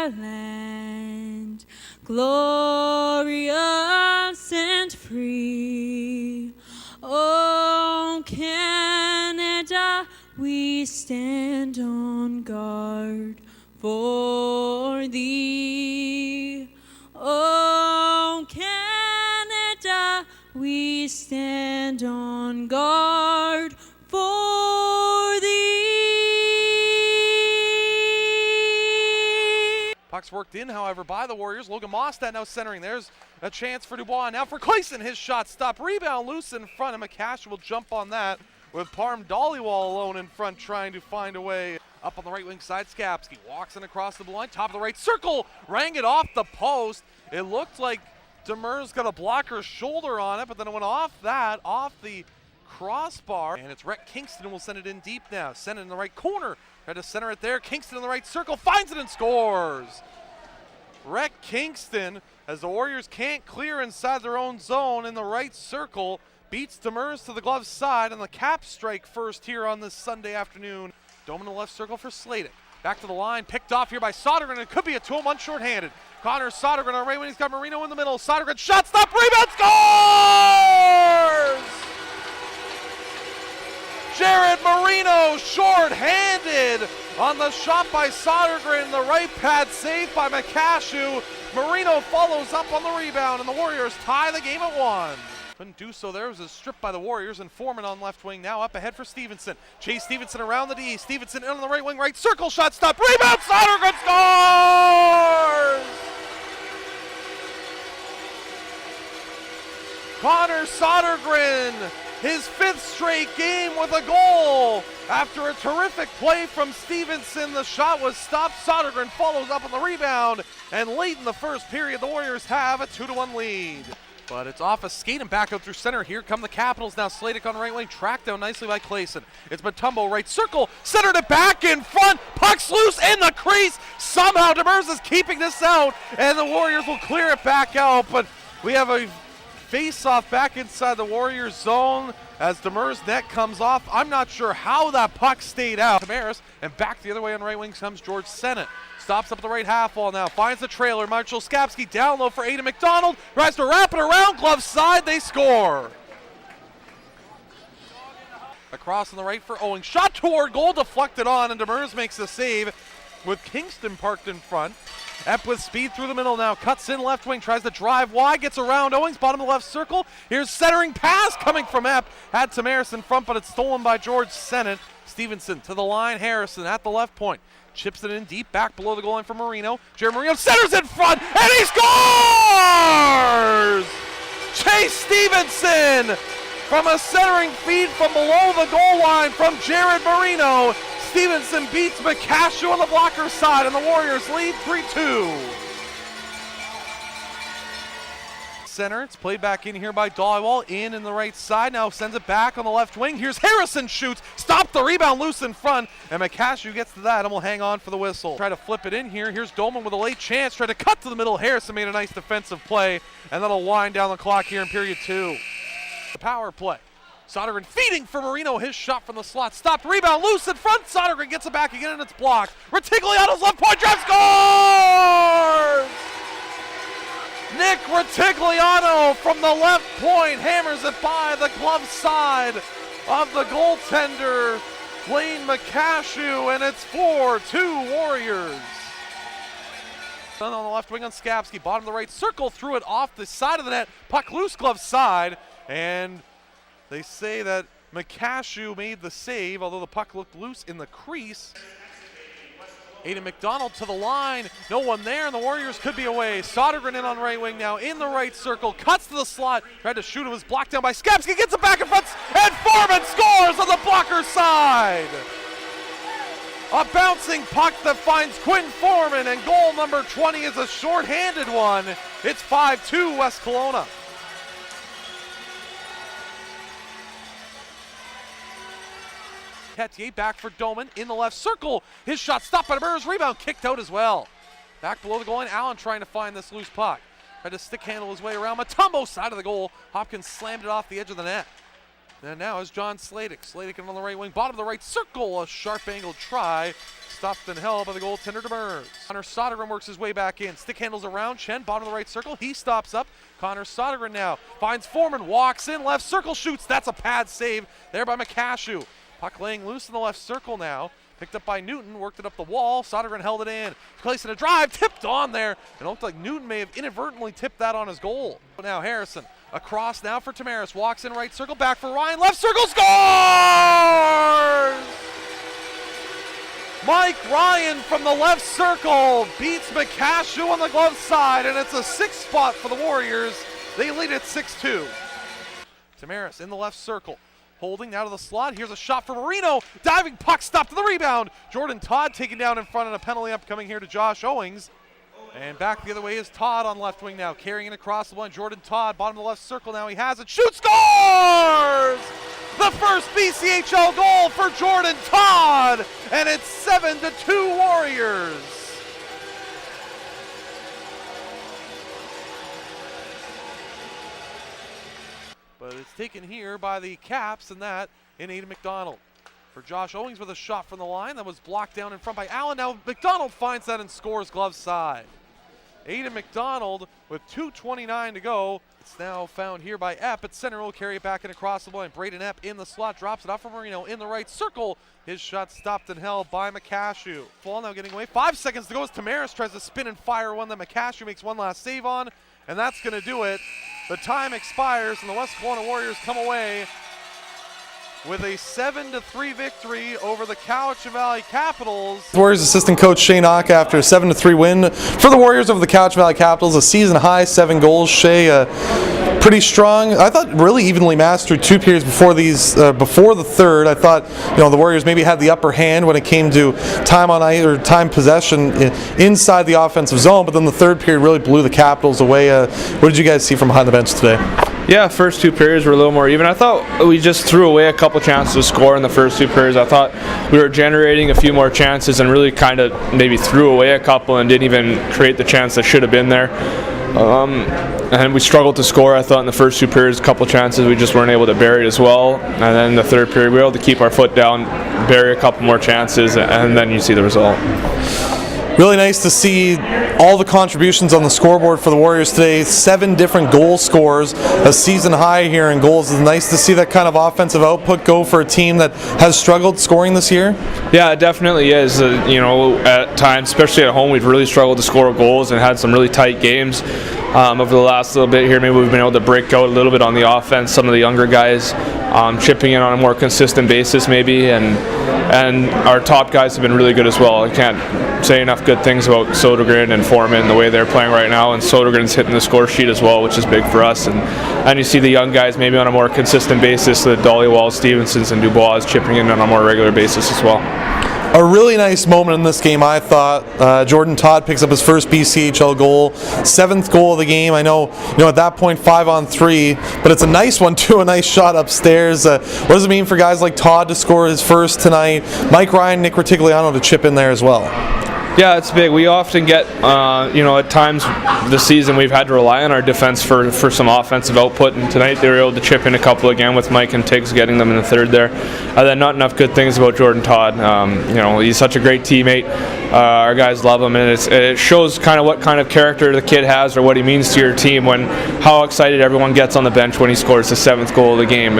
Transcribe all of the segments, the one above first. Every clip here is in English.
our land, glorious and free. Oh, Canada, we stand on guard for thee. Oh, Canada, we stand on guard for thee. Puck's worked in, however, by the Warriors. Logan Mostad now centering. There's a chance for Dubois. Now for Clayson, his shot stopped. Rebound loose in front, and McCash will jump on that with Parm Dollywall alone in front trying to find a way. Up on the right wing side, Skapski walks in across the blue line, top of the right circle, rang it off the post. It looked like Demers got a blocker's shoulder on it, but then it went off the crossbar. And it's Rhett Kingston who will send it in deep now. Send it in the right corner. Tried to center it there. Kingston in the right circle, finds it and scores. Rhett Kingston, as the Warriors can't clear inside their own zone in the right circle, beats Demers to the glove side, and the Caps strike first here on this Sunday afternoon. Dome in the left circle for Sladek. Back to the line, picked off here by Sodergren. It could be a 2-on-1 shorthanded. Connor Sodergren on right when he's got Marino in the middle. Sodergren shot, stop, rebound, scores! Jared Marino short-handed on the shot by Sodergren. The right pad saved by McCashew. Marino follows up on the rebound, and the Warriors tie the game at 1. Couldn't do so there. It was a strip by the Warriors, and Foreman on left wing now up ahead for Stevenson. Chase Stevenson around the D. Stevenson in on the right wing, right circle, shot stop, rebound, Sodergren scores! Connor Sodergren, his 5th straight game with a goal. After a terrific play from Stevenson, the shot was stopped. Sodergren follows up on the rebound, and late in the first period, the Warriors have a 2-1 lead. But it's off a skate and back out through center. Here come the Capitals now. Sladek on the right wing, tracked down nicely by Clayson. It's Mutombo, right circle, centered it back in front. Puck's loose in the crease. Somehow Demers is keeping this out, and the Warriors will clear it back out. But we have a face-off back inside the Warriors zone as Demers' net comes off. I'm not sure how that puck stayed out. Tamaris, and back the other way on the right wing comes George Sennett. Stops up at the right half wall now, finds the trailer. Marshall Skapski down low for Aidan McDonald. Tries to wrap it around, glove side, they score. Across on the right for Owing. Shot toward goal, deflected on, and Demers makes the save with Kingston parked in front. Epp with speed through the middle now, cuts in left wing, tries to drive wide, gets around Owings, bottom of the left circle. Here's centering pass coming from Epp. Had Tamaris in front, but it's stolen by George Sennett. Stevenson to the line, Harrison at the left point. Chips it in deep, back below the goal line for Marino. Jared Marino centers in front, and he scores! Chase Stevenson from a centering feed from below the goal line from Jared Marino. Stevenson beats McCashew on the blocker side, and the Warriors lead 3-2. Center, it's played back in here by Dollywall, in the right side, now sends it back on the left wing. Here's Harrison, shoots, stop the rebound, loose in front, and McCashew gets to that and will hang on for the whistle. Try to flip it in here, here's Dolman with a late chance, try to cut to the middle. Harrison made a nice defensive play, and that'll wind down the clock here in period 2. The power play. Sodergren feeding for Marino, his shot from the slot, stopped, rebound, loose in front, Sodergren gets it back again and it's blocked. Retigliano's left point, drive, scores! Nick Retigliano from the left point hammers it by the glove side of the goaltender, Blaine McCashew, and it's 4-2 Warriors. On the left wing on Skapski, bottom of the right circle, threw it off the side of the net, puck loose, glove side, and they say that McCashew made the save, although the puck looked loose in the crease. Aidan McDonald to the line, no one there, and the Warriors could be away. Sodergren in on right wing now, in the right circle, cuts to the slot, tried to shoot, it was blocked down by Skapski, gets it back in front, and Foreman scores on the blocker side! A bouncing puck that finds Quinn Foreman, and goal number 20 is a short-handed one. It's 5-2 West Kelowna. Petier back for Doman in the left circle. His shot stopped by Demers, rebound kicked out as well. Back below the goal line, Allen trying to find this loose puck. Tried to stick handle his way around Mutombo side of the goal. Hopkins slammed it off the edge of the net. And now is John Sladik. Sladik on the right wing, bottom of the right circle. A sharp angled try. Stopped and held by the goaltender Demers. Connor Sodergren works his way back in. Stick handles around Chen, bottom of the right circle. He stops up. Connor Sodergren now finds Foreman, walks in, left circle, shoots. That's a pad save there by McCashew. Puck laying loose in the left circle now. Picked up by Newton, worked it up the wall. Sodergren held it in. Placing a drive, tipped on there. It looked like Newton may have inadvertently tipped that on his goal. Now Harrison across now for Tamaris. Walks in right circle, back for Ryan. Left circle, scores! Mike Ryan from the left circle beats McCashew on the glove side, and it's a 6 spot for the Warriors. They lead at 6-2. Tamaris in the left circle. Holding now to the slot. Here's a shot for Marino. Diving puck stopped to the rebound. Jordan Todd taken down in front, and a penalty upcoming here to Josh Owings. And back the other way is Todd on left wing now. Carrying it across the line. Jordan Todd, bottom of the left circle now. He has it. Shoots, scores! The first BCHL goal for Jordan Todd. And it's 7-2 Warriors. But it's taken here by the Caps, and that in Aiden McDonald. For Josh Owings with a shot from the line that was blocked down in front by Allen. Now McDonald finds that and scores glove side. Aiden McDonald with 2:29 to go. It's now found here by Epp at center. Will carry it back and across the line. Braden Epp in the slot, drops it off for Marino in the right circle. His shot stopped and held by McCashew. Ball now getting away. 5 seconds to go as Tamaris tries to spin and fire one that McCashew makes one last save on, and that's going to do it. The time expires, and the West Kelowna Warriors come away with a 7-3 victory over the Cowichan Valley Capitals. Warriors assistant coach Shane Ock after a 7-3 win for the Warriors over the Cowichan Valley Capitals. A season high 7 goals. Shea pretty strong. I thought really evenly matched through 2 periods before the third. I thought the Warriors maybe had the upper hand when it came to time on ice or time possession inside the offensive zone, but then the third period really blew the Capitals away. What did you guys see from behind the bench today? Yeah, first 2 periods were a little more even. I thought we just threw away a couple chances to score in the first 2 periods. I thought we were generating a few more chances and really kind of maybe threw away a couple and didn't even create the chance that should have been there. And we struggled to score, I thought, in the first 2 periods. A couple chances we just weren't able to bury it as well. And then the third period, we were able to keep our foot down, bury a couple more chances, and then you see the result. Really nice to see all the contributions on the scoreboard for the Warriors today. 7 different goal scorers, a season high here in goals. It's nice to see that kind of offensive output go for a team that has struggled scoring this year. Yeah, it definitely is. At times, especially at home, we've really struggled to score goals and had some really tight games. Over the last little bit here, maybe we've been able to break out a little bit on the offense. Some of the younger guys chipping in on a more consistent basis maybe, and our top guys have been really good as well. I can't say enough good things about Sodergren and Foreman, the way they're playing right now, and Sodergren's hitting the score sheet as well, which is big for us. And you see the young guys maybe on a more consistent basis, the Dollywall, Stevensons, and Dubois chipping in on a more regular basis as well. A really nice moment in this game, I thought. Jordan Todd picks up his first BCHL goal, 7th goal of the game. I know, at that point 5-on-3, but it's a nice one too. A nice shot upstairs. What does it mean for guys like Todd to score his first tonight? Mike Ryan, Nick Retigliano to chip in there as well. Yeah, it's big. We often get, at times this season we've had to rely on our defense for some offensive output, and tonight they were able to chip in a couple again with Mike and Tiggs getting them in the third there. And then not enough good things about Jordan Todd. He's such a great teammate. Our guys love him, and it shows kind of what kind of character the kid has or what he means to your team how excited everyone gets on the bench when he scores the 7th goal of the game.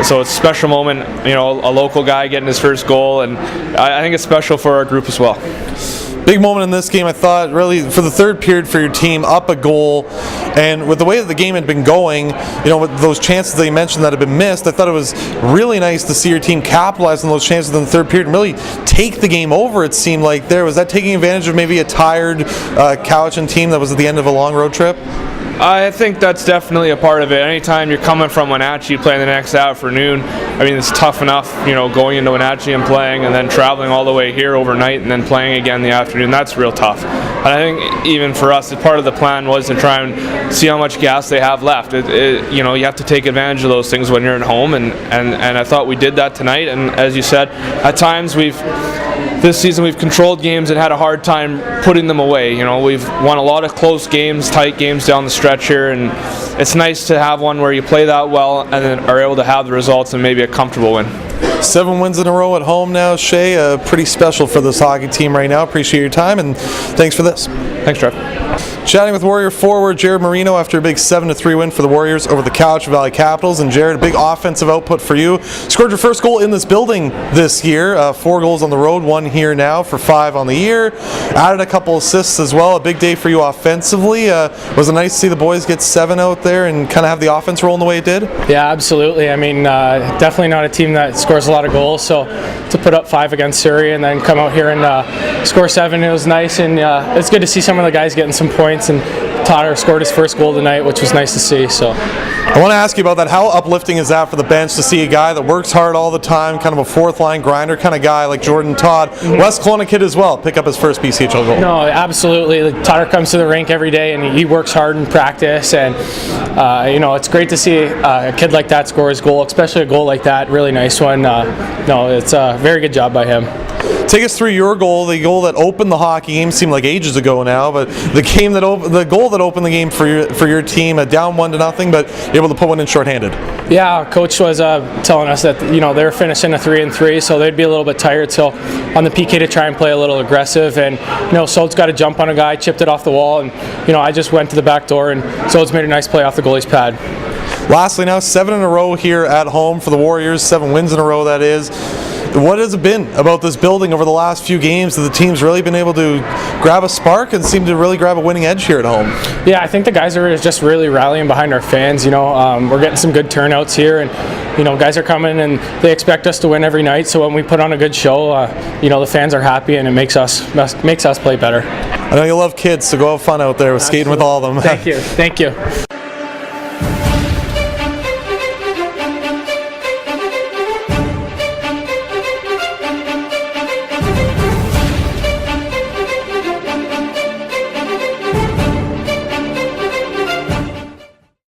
So it's a special moment, a local guy getting his first goal, and I think it's special for our group as well. Big moment in this game, I thought, really, for the third period for your team, up a goal. And with the way that the game had been going, with those chances that you mentioned that had been missed, I thought it was really nice to see your team capitalize on those chances in the third period and really take the game over, it seemed like there. Was that taking advantage of maybe a tired Cowichan team that was at the end of a long road trip? I think that's definitely a part of it. Anytime you're coming from Wenatchee playing the next afternoon, it's tough enough, going into Wenatchee and playing and then traveling all the way here overnight and then playing again in the afternoon. That's real tough. And I think even for us, part of the plan was to try and see how much gas they have left. You have to take advantage of those things when you're at home, and I thought we did that tonight. And as you said, at times we've this season we've controlled games and had a hard time putting them away. You know, we've won a lot of close games, tight games down the stretch here, and it's nice to have one where you play that well and then are able to have the results and maybe a comfortable win. 7 wins in a row at home now, Shay. Pretty special for this hockey team right now. Appreciate your time, and thanks for this. Thanks, Trev. Chatting with Warrior forward Jared Marino after a big 7-3 win for the Warriors over the Cowichan Valley Capitals. And Jared, a big offensive output for you. Scored your first goal in this building this year. 4 goals on the road, 1 here now for 5 on the year. Added a couple assists as well. A big day for you offensively. Was it nice to see the boys get 7 out there and kind of have the offense rolling the way it did? Yeah, absolutely. I mean, definitely not a team that scores a lot of goals. So to put up 5 against Surrey and then come out here and score 7, it was nice. And it's good to see some of the guys getting some points. And Totter scored his first goal tonight, which was nice to see. So I want to ask you about that. How uplifting is that for the bench to see a guy that works hard all the time, kind of a fourth line grinder kind of guy like Jordan Todd, West Kelowna kid as well, pick up his first BCHL goal? No, absolutely. Totter comes to the rink every day and he works hard in practice, and it's great to see a kid like that score his goal, especially a goal like that. Really nice one. It's a very good job by him. Take us through your goal, the goal that opened the hockey game. Seemed like ages ago now, but the goal that opened the game for your team, down 1-0, but able to put one in shorthanded. Yeah, coach was telling us that they were finishing a 3-3, so they'd be a little bit tired. So on the PK to try and play a little aggressive, and Sold's got a jump on a guy, chipped it off the wall, and I just went to the back door, and Sold's made a nice play off the goalie's pad. Lastly, now 7 in a row here at home for the Warriors, 7 wins in a row that is. What has it been about this building over the last few games that the team's really been able to grab a spark and seem to really grab a winning edge here at home? Yeah, I think the guys are just really rallying behind our fans. We're getting some good turnouts here, and guys are coming and they expect us to win every night. So when we put on a good show, the fans are happy, and it makes us play better. I know you love kids, so go have fun out there with skating with all of them. Thank you.